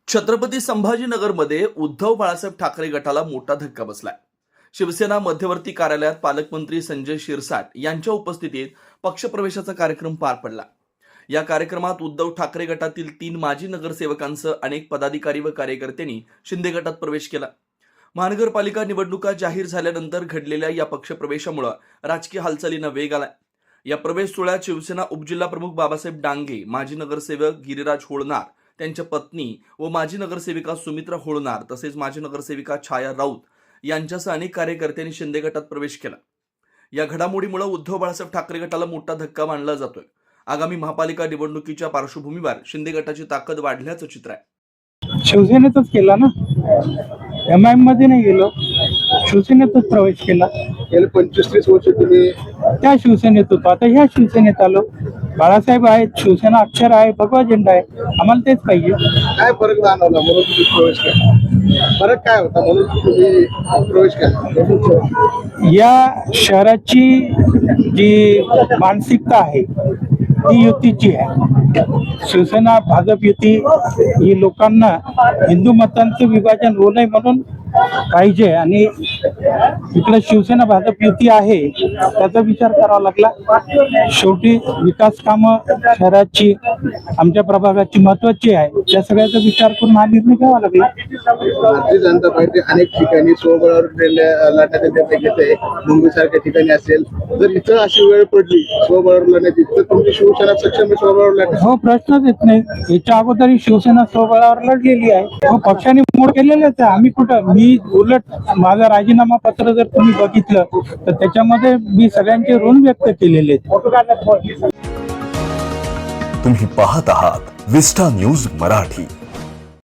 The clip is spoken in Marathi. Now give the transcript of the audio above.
छत्रपती संभाजीनगरमध्ये उद्धव बाळासाहेब ठाकरे गटाला मोठा धक्का बसलाय। शिवसेना मध्यवर्ती कार्यालयात पालकमंत्री संजय शिरसाट यांच्या उपस्थितीत पक्षप्रवेशाचा कार्यक्रम पार पडला। या कार्यक्रमात उद्धव ठाकरे गटातील 3 माजी नगरसेवकांसह अनेक पदाधिकारी व कार्यकर्त्यांनी शिंदे गटात प्रवेश केला। महानगरपालिका निवडणुका जाहीर झाल्यानंतर घडलेल्या या पक्षप्रवेशामुळे राजकीय हालचालींना वेग आलाय। या प्रवेश सोहळ्यात शिवसेना उपजिल्हाप्रमुख बाबासाहेब डांगे, माजी नगरसेवक गिरिराज होळनार, त्यांच्या पत्नी व माजी नगरसेविका सुमित्रा होळनार तसेच माजी नगरसेविका छाया राऊत यांच्यासह अनेक कार्यकर्त्यांनी शिंदे गटात प्रवेश केला। या घडामोडीमुळे उद्धव बाळासाहेब ठाकरे गटाला मोठा धक्का मानला जातोय। आगामी महापालिका निवडणुकीच्या पार्श्वभूमीवर शिंदे गटाची ताकद वाढल्याचं चित्र आहे। शिवसेनेतच केला ना, एमआयएम मध्ये नाही गेलो, शिवसेनेतच प्रवेश केला। गेले 25-30 वर्ष तुम्ही त्या शिवसेनेत होतो, आता ह्या शिवसेनेत आलो। बाळासाहेब आहेत, शिवसेना अक्षर आहे, भगवा झेंडा आहे, आम्हाला तेच पाहिजे। काय फरक जाणवला म्हणून तुम्ही प्रवेश केला? फरक काय होता म्हणून तुम्ही प्रवेश केला? या शहराची जी मानसिकता आहे ती युतीची आहे। शिवसेना भाजप युती ही लोकांना हिंदू मतांचं विभाजन होऊ नये म्हणून पाहिजे, आणि इकडे शिवसेना भाजप युती आहे त्याचा विचार करावा लागला। शेवटी विकास कामं शहराची, आमच्या प्रभागाची महत्वाची आहे, त्या सगळ्याचा विचार करून हा निर्णय घ्यावा लागला। भारतीय जनता पार्टी अनेक ठिकाणी स्वबळावर लढण्याचा निर्णय घेते, मुंबई सारख्या ठिकाणी असेल, जर इथं अशी वेळ पडली स्वबळावर लढण्याची तर तुमची शिवसेना सक्षम आहे स्वबळावर लढण्यास? हो, प्रश्नच येत नाही। याच्या अगोदरही शिवसेना स्वबळावर लढलेली आहे। हो, पक्षाने मोड केलेलेच आहे। आम्ही कुठं, मी उलट माझा राजीनामा पत्र जर तुम्ही बघितलं तर त्याच्यामध्ये मी सगळ्यांचे ऋण व्यक्त केलेले आहेत। तुम्ही पाहत आहात विस्टा न्यूज मराठी।